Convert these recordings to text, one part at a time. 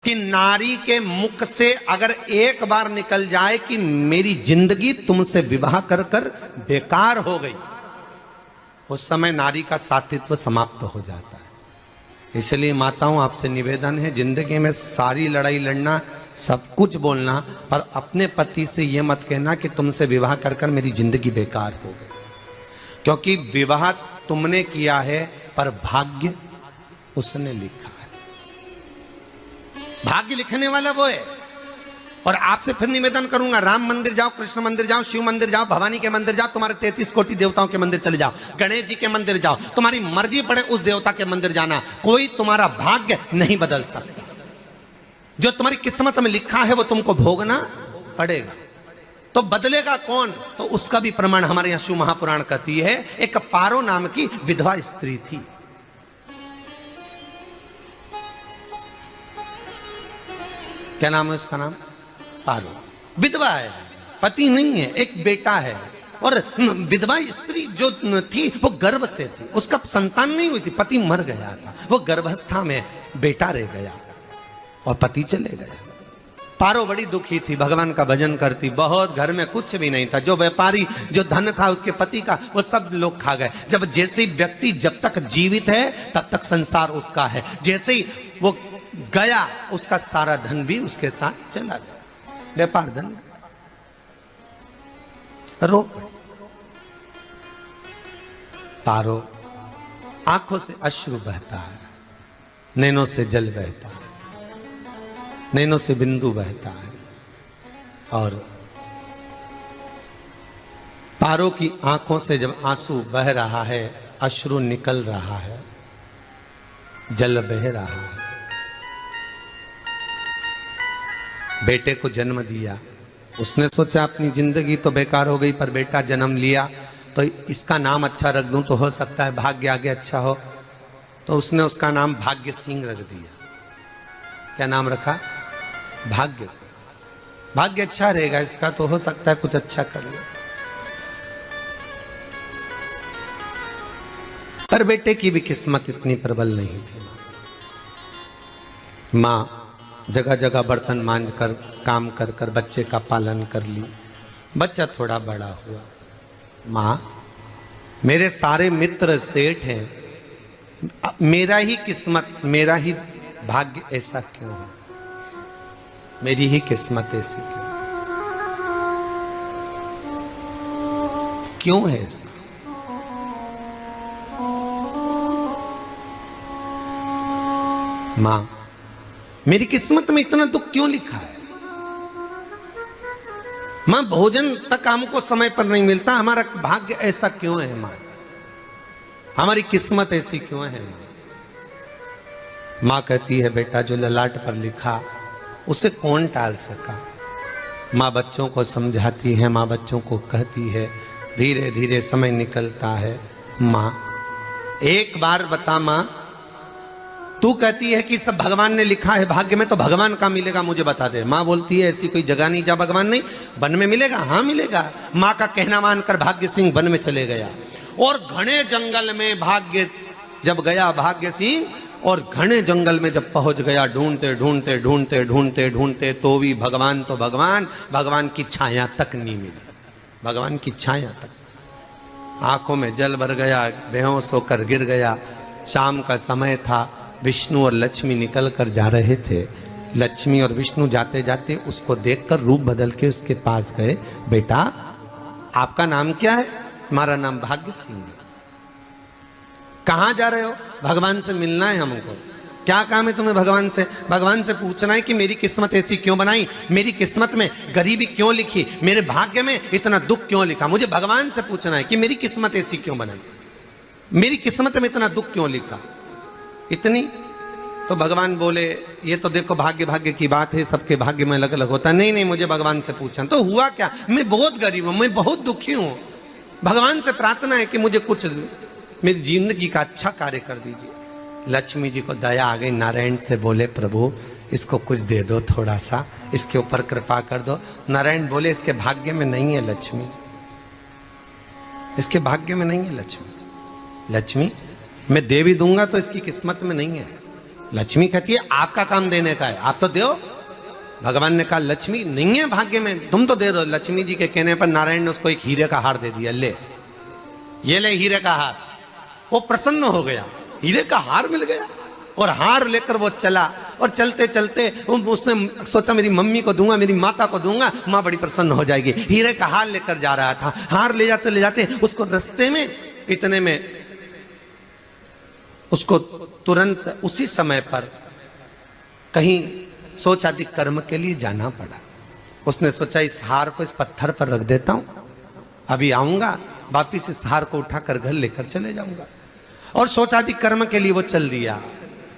कि नारी के मुख से अगर एक बार निकल जाए कि मेरी जिंदगी तुमसे विवाह कर कर बेकार हो गई, उस समय नारी का साथित्व समाप्त हो जाता है। इसलिए माताओं, आपसे निवेदन है, जिंदगी में सारी लड़ाई लड़ना, सब कुछ बोलना, पर अपने पति से यह मत कहना कि तुमसे विवाह कर कर मेरी जिंदगी बेकार हो गई, क्योंकि विवाह तुमने किया है पर भाग्य उसने लिखा है। भाग्य लिखने वाला वो है। और आपसे फिर निवेदन करूंगा, राम मंदिर जाओ, कृष्ण मंदिर जाओ, शिव मंदिर जाओ, भवानी के मंदिर जाओ, तुम्हारे 33 कोटि देवताओं के मंदिर चले जाओ, गणेश जी के मंदिर जाओ, तुम्हारी मर्जी पड़े उस देवता के मंदिर जाना, कोई तुम्हारा भाग्य नहीं बदल सकता। जो तुम्हारी किस्मत में लिखा है वो तुमको भोगना पड़ेगा। तो बदलेगा कौन? तो उसका भी प्रमाण हमारे यहां शिव महापुराण कहती है। एक पारो नाम की विधवा स्त्री थी। क्या नाम है उसका? नाम पारो। विधवा है, पति नहीं है, एक बेटा है। और विधवा स्त्री जो थी वो गर्भ से थी, उसका संतान नहीं हुई थी, पति मर गया था, वो गर्भावस्था में बेटा रह गया और पति चले गया। पारो बड़ी दुखी थी, भगवान का भजन करती बहुत, घर में कुछ भी नहीं था, जो व्यापारी जो धन था उसके पति का वो सब लोग खा गए। जब जैसे व्यक्ति जब तक जीवित है तब तक संसार उसका है, जैसे ही वो गया उसका सारा धन भी उसके साथ चला गया, व्यापार धन रो पड़ी। पारो आंखों से अश्रु बहता है, नैनों से जल बहता है, नैनों से बिंदु बहता है, और पारो की आंखों से जब आंसू बह रहा है, अश्रु निकल रहा है, जल बह रहा है। बेटे को जन्म दिया, उसने सोचा अपनी जिंदगी तो बेकार हो गई, पर बेटा जन्म लिया तो इसका नाम अच्छा रख दूं तो हो सकता है भाग्य आगे अच्छा हो। तो उसने उसका नाम भाग्य सिंह रख दिया। क्या नाम रखा? भाग्य सिंह। भाग्य अच्छा रहेगा इसका, तो हो सकता है कुछ अच्छा कर ले। पर बेटे की भी किस्मत इतनी प्रबल नहीं थी। मां जगह जगह बर्तन मांझ कर काम कर कर बच्चे का पालन कर ली। बच्चा थोड़ा बड़ा हुआ, मां मेरे सारे मित्र सेठ हैं, मेरा ही किस्मत, मेरा ही भाग्य ऐसा क्यों है, मेरी ही किस्मत ऐसी क्यों है ऐसा? मां मेरी किस्मत में इतना दुख क्यों लिखा है? मां भोजन तक हमको समय पर नहीं मिलता, हमारा भाग्य ऐसा क्यों है? मां हमारी किस्मत ऐसी क्यों है? मां कहती है, बेटा जो ललाट पर लिखा उसे कौन टाल सका। मां बच्चों को समझाती है, मां बच्चों को कहती है, धीरे धीरे समय निकलता है। मां एक बार बता, मां तू कहती है कि सब भगवान ने लिखा है भाग्य में, तो भगवान का मिलेगा मुझे बता दे। मां बोलती है, ऐसी कोई जगह नहीं जहां भगवान नहीं। वन में मिलेगा? हाँ मिलेगा। मां का कहना मानकर भाग्य सिंह वन में चले गया, और घने जंगल में भाग्य जब गया भाग्य सिंह, और घने जंगल में जब पहुंच गया, ढूंढते ढूंढते ढूंढते ढूंढते ढूंढते तो भी भगवान तो भगवान की छाया तक नहीं मिली। भगवान की छाया तक। आंखों में जल भर गया, बेहोश होकर गिर गया। शाम का समय था, विष्णु और लक्ष्मी निकल कर जा रहे थे। लक्ष्मी और विष्णु जाते जाते उसको देखकर रूप बदल के उसके पास गए। बेटा आपका नाम क्या है? हमारा नाम भाग्य सिंह है। कहां जा रहे हो? भगवान से मिलना है हमको। क्या काम है तुम्हें भगवान से? भगवान से पूछना है कि मेरी किस्मत ऐसी क्यों बनाई, मेरी किस्मत में गरीबी क्यों लिखी, मेरे भाग्य में इतना दुख क्यों लिखा। मुझे भगवान से पूछना है कि मेरी किस्मत ऐसी क्यों बनाई, मेरी किस्मत में इतना दुख क्यों लिखा, इतनी। तो भगवान बोले, ये तो देखो भाग्य भाग्य की बात है, सबके भाग्य में अलग अलग होता है। नहीं नहीं, मुझे भगवान से पूछना। तो हुआ क्या? मैं बहुत गरीब हूं, मैं बहुत दुखी हूं, भगवान से प्रार्थना है कि मुझे कुछ मेरी जिंदगी का अच्छा कार्य कर दीजिए। लक्ष्मी जी को दया आ गई, नारायण से बोले, प्रभु इसको कुछ दे दो, थोड़ा सा इसके ऊपर कृपा कर दो। नारायण बोले, इसके भाग्य में नहीं है लक्ष्मी, इसके भाग्य में नहीं है लक्ष्मी। लक्ष्मी मैं दे भी दूंगा तो इसकी किस्मत में नहीं है। लक्ष्मी कहती है आपका काम देने का है, आप तो दो। भगवान ने कहा लक्ष्मी नहीं है भाग्य में, तुम तो दे दो। लक्ष्मी जी के कहने पर नारायण ने उसको एक हीरे का हार दे दिया, ले ये ले हीरे का हार। वो प्रसन्न हो गया, हीरे का हार मिल गया। और हार लेकर वो चला, और चलते चलते उसने सोचा मेरी मम्मी को दूंगा, मेरी माता को दूंगा, माँ बड़ी प्रसन्न हो जाएगी। हीरे का हार लेकर जा रहा था। हार ले जाते उसको रास्ते में इतने में उसको तुरंत उसी समय पर कहीं सोचादि कर्म के लिए जाना पड़ा। उसने सोचा इस हार को इस पत्थर पर रख देता हूं, अभी आऊंगा वापिस इस हार को उठाकर घर लेकर चले जाऊंगा। और सोचादि कर्म के लिए वो चल दिया,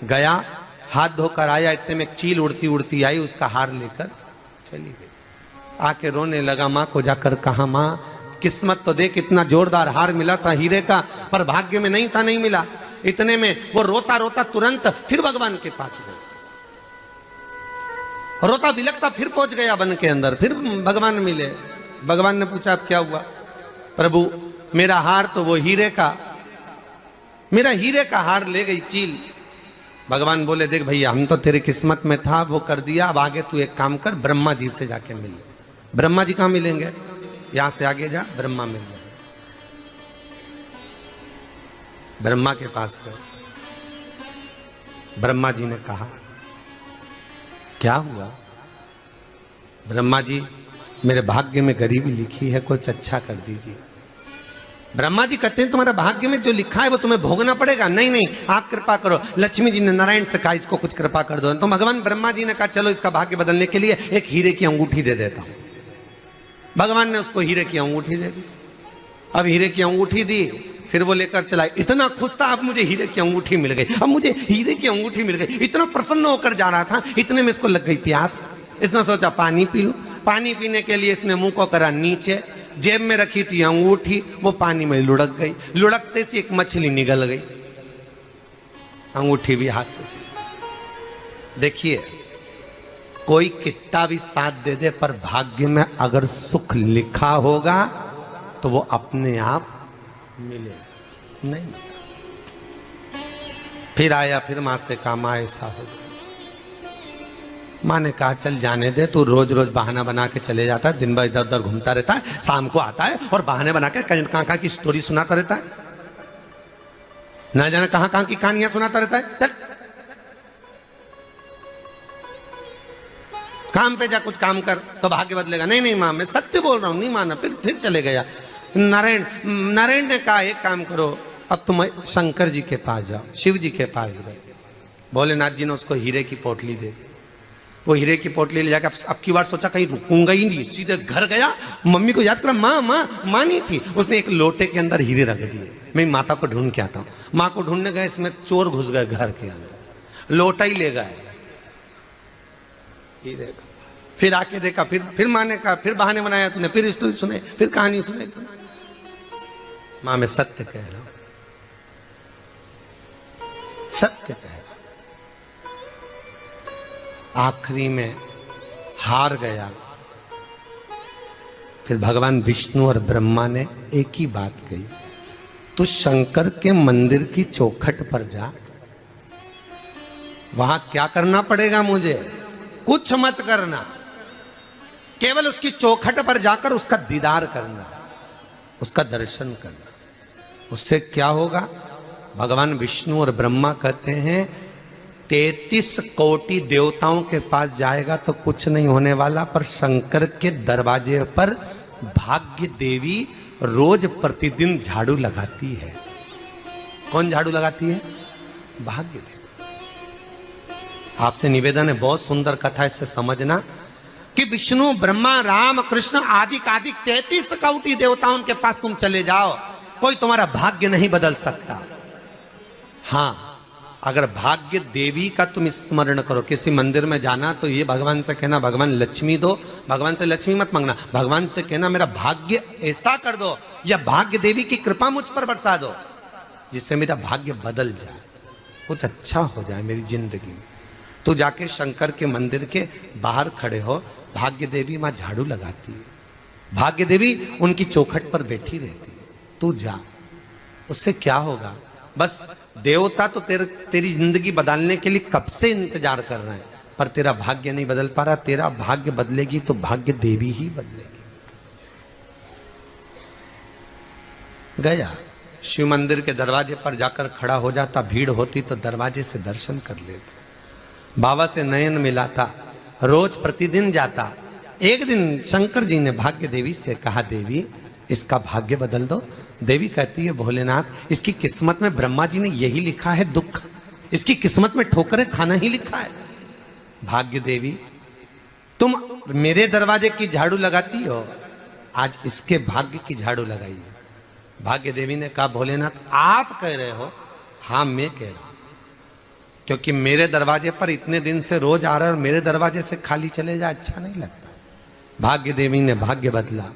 गया, हाथ धोकर आया, इतने में एक चील उड़ती उड़ती आई, उसका हार लेकर चली गई। आके रोने लगा, माँ को जाकर कहा माँ किस्मत तो देख, इतना जोरदार हार मिला था हीरे का, पर भाग्य में नहीं था, नहीं मिला। इतने में वो रोता रोता तुरंत फिर भगवान के पास गया, रोता बिलखता फिर पहुंच गया वन के अंदर, फिर भगवान मिले। भगवान ने पूछा अब क्या हुआ? प्रभु मेरा हार तो वो हीरे का, मेरा हीरे का हार ले गई चील। भगवान बोले देख भैया हम तो तेरी किस्मत में था, वो कर दिया, अब आगे तू एक काम कर, ब्रह्मा जी से जाके मिल ले। ब्रह्मा जी कहां मिलेंगे? यहां से आगे जा, ब्रह्मा मिल जाए। ब्रह्मा के पास गए। ब्रह्मा जी ने कहा क्या हुआ? ब्रह्मा जी मेरे भाग्य में गरीबी लिखी है, कुछ अच्छा कर दीजिए। ब्रह्मा जी कहते हैं तुम्हारा भाग्य में जो लिखा है वो तुम्हें भोगना पड़ेगा। नहीं नहीं आप कृपा करो। लक्ष्मी जी ने नारायण से कहा इसको कुछ कृपा कर दो। तो भगवान ब्रह्मा जी ने कहा चलो इसका भाग्य बदलने के लिए एक हीरे की अंगूठी दे देता हूं। भगवान ने उसको हीरे की अंगूठी दे दी। अब हीरे की अंगूठी दी, फिर वो लेकर चला। इतना खुश था, अब मुझे हीरे की अंगूठी मिल गई, अब मुझे हीरे की अंगूठी मिल गई। इतना प्रसन्न होकर जा रहा था, इतने में इसको लग गई प्यास। इसने सोचा पानी पी लूं। पानी पीने के लिए इसने मुंह को करा नीचे, जेब में रखी थी अंगूठी, वो पानी में लुढ़क गई। लुढ़कते से एक मछली निगल गई, अंगूठी भी हाथ से चली। देखिए कोई कितना भी साथ दे दे, पर भाग्य में अगर सुख लिखा होगा तो वो अपने आप मिलेगा, नहीं मिला। फिर आया, फिर मां से कहा मां ऐसा हो गया। मां ने कहा चल जाने दे, तू रोज रोज बहाना बना के चले जाता है, दिन भर इधर उधर घूमता रहता है, शाम को आता है और बहाने बना के कहां की स्टोरी सुनाता रहता है, ना जाने कहां की कहानियां सुनाता रहता है। चल काम पे जा, कुछ काम कर तो भाग्य बदलेगा। नहीं नहीं मां मैं सत्य बोल रहा हूं, नहीं माना। फिर चले गया। नारायण ने कहा एक काम करो, अब तुम शंकर जी के पास जाओ। शिव जी के पास गए। भोलेनाथ जी ने उसको हीरे की पोटली दे दी। वो हीरे की पोटली ले जाकर अब की बार सोचा कहीं रुकूंगा ही नहीं, सीधे घर गया। मम्मी को याद करा, माँ नहीं थी। उसने एक लोटे के अंदर हीरे रख दिए, मैं माता को ढूंढ के आता हूँ। माँ को ढूंढने गए, इसमें चोर घुस गए घर के अंदर, लोटा ही ले गए हीरे का। फिर आके देखा, फिर माँ ने कहा, फिर बहाने बनाया तूने, फिर स्टोरी सुने, फिर कहानी सुने। माँ मैं सत्य कह रहा हूं, सत्य कह रहा हूं। आखिरी में हार गया। फिर भगवान विष्णु और ब्रह्मा ने एक ही बात कही, तू शंकर के मंदिर की चौखट पर जा। वहां क्या करना पड़ेगा मुझे? कुछ मत करना, केवल उसकी चौखट पर जाकर उसका दीदार करना, उसका दर्शन करना। उससे क्या होगा? भगवान विष्णु और ब्रह्मा कहते हैं 33 कोटि देवताओं के पास जाएगा तो कुछ नहीं होने वाला, पर शंकर के दरवाजे पर भाग्य देवी रोज प्रतिदिन झाड़ू लगाती है। कौन झाड़ू लगाती है? भाग्य देवी। आपसे निवेदन है, बहुत सुंदर कथा, इससे समझना कि विष्णु ब्रह्मा राम कृष्ण आदि 33 कोटि देवताओं के पास तुम चले जाओ, कोई तुम्हारा भाग्य नहीं बदल सकता। हां अगर भाग्य देवी का तुम स्मरण करो, किसी मंदिर में जाना तो ये भगवान से कहना भगवान लक्ष्मी दो, भगवान से लक्ष्मी मत मांगना, भगवान से कहना मेरा भाग्य ऐसा कर दो, या भाग्य देवी की कृपा मुझ पर बरसा दो जिससे मेरा भाग्य बदल जाए, कुछ अच्छा हो जाए मेरी जिंदगी में। तो जाके शंकर के मंदिर के बाहर खड़े हो, भाग्य देवी मां झाड़ू लगाती है, भाग्य देवी उनकी चौखट पर बैठी रहती है। तू जा, उससे क्या होगा? बस देवता तो तेरी जिंदगी बदलने के लिए कब से इंतजार कर रहे हैं, पर तेरा भाग्य नहीं बदल पा रहा। तेरा भाग्य बदलेगी तो भाग्य देवी ही बदलेगी। गया शिव मंदिर के दरवाजे पर जाकर खड़ा हो जाता, भीड़ होती तो दरवाजे से दर्शन कर लेता। बाबा से नयन मिलाता, रोज प्रतिदिन जाता। एक दिन शंकर जी ने भाग्य देवी से कहा, देवी इसका भाग्य बदल दो। देवी कहती है, भोलेनाथ इसकी किस्मत में ब्रह्मा जी ने यही लिखा है दुख, इसकी किस्मत में ठोकरें खाना ही लिखा है। भाग्य देवी तुम मेरे दरवाजे की झाड़ू लगाती हो, आज इसके भाग्य की झाड़ू लगाइए। भाग्य देवी ने कहा, भोलेनाथ आप कह रहे हो? हाँ मैं कह रहा हूं, क्योंकि मेरे दरवाजे पर इतने दिन से रोज आ रहा है और मेरे दरवाजे से खाली चले जाए अच्छा नहीं लगता। भाग्य देवी ने भाग्य बदला।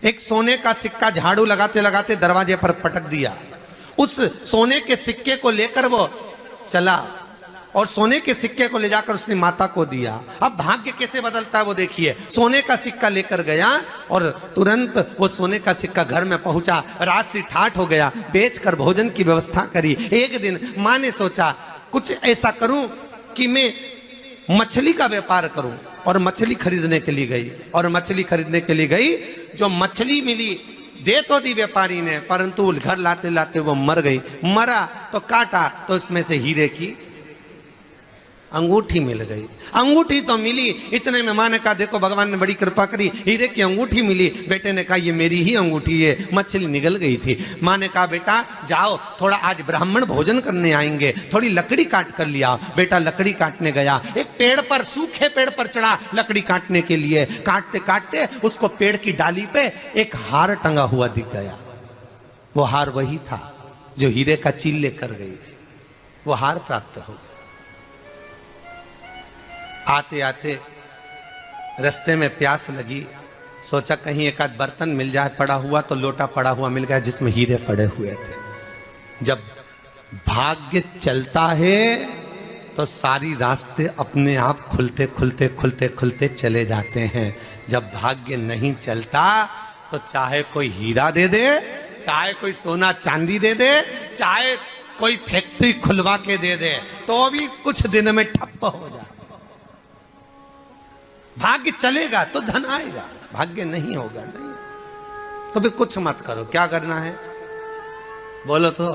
एक सोने का सिक्का झाड़ू लगाते लगाते दरवाजे पर पटक दिया। उस सोने के सिक्के को लेकर वो चला और सोने के सिक्के को ले जाकर उसने माता को दिया। अब भाग्य कैसे बदलता है वो देखिए। सोने का सिक्का लेकर गया और तुरंत वो सोने का सिक्का घर में पहुंचा। रात से ठाठ हो गया, बेचकर भोजन की व्यवस्था करी। एक दिन मां ने सोचा कुछ ऐसा करूं कि मैं मछली का व्यापार करूं, और मछली खरीदने के लिए गई। और मछली खरीदने के लिए गई, जो मछली मिली दे तो दी व्यापारी ने, परंतु घर लाते लाते वो मर गई। मरा तो काटा तो इसमें से हीरे की अंगूठी मिल गई। अंगूठी तो मिली, इतने में मां ने कहा, देखो भगवान ने बड़ी कृपा करी, हीरे की अंगूठी मिली। बेटे ने कहा, ये मेरी ही अंगूठी है। मछली निगल गई थी। मां ने कहा, बेटा जाओ, थोड़ा आज ब्राह्मण भोजन करने आएंगे, थोड़ी लकड़ी काट कर लिया। बेटा लकड़ी काटने गया, एक पेड़ पर, सूखे पेड़ पर चढ़ा लकड़ी काटने के लिए। काटते काटते उसको पेड़ की डाली पे एक हार टंगा हुआ दिख गया। वो हार वही था जो हीरे का चील लेकर गई थी। वो हार प्राप्त हो गया। आते आते रास्ते में प्यास लगी, सोचा कहीं एक आध बर्तन मिल जाए पड़ा हुआ, तो लोटा पड़ा हुआ मिल गया जिसमें हीरे पड़े हुए थे। जब भाग्य चलता है तो सारी रास्ते अपने आप खुलते खुलते खुलते खुलते चले जाते हैं। जब भाग्य नहीं चलता तो चाहे कोई हीरा दे दे, चाहे कोई सोना चांदी दे दे, चाहे कोई फैक्ट्री खुलवा के दे दे, तो भी कुछ दिन में ठप्प हो जाए। भाग्य चलेगा तो धन आएगा, भाग्य नहीं होगा नहीं, तो फिर कुछ मत करो। क्या करना है बोलो तो?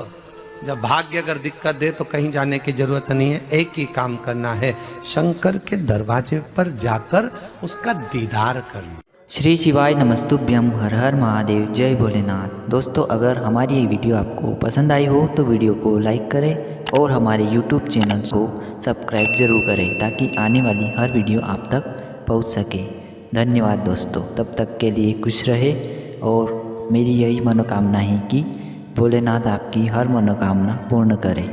जब भाग्य अगर दिक्कत दे तो कहीं जाने की जरूरत नहीं है। एक ही काम करना है, शंकर के दरवाजे पर जाकर उसका दीदार करना। श्री शिवाय नमस्तुभ्यम, हर हर महादेव, जय भोलेनाथ। दोस्तों अगर हमारी ये वीडियो आपको पसंद आई हो तो वीडियो को लाइक करें और हमारे यूट्यूब चैनल को सब्सक्राइब जरूर करें, ताकि आने वाली हर वीडियो आप तक पहुंच सके। धन्यवाद दोस्तों, तब तक के लिए खुश रहे। और मेरी यही मनोकामना है कि भोलेनाथ आपकी हर मनोकामना पूर्ण करें।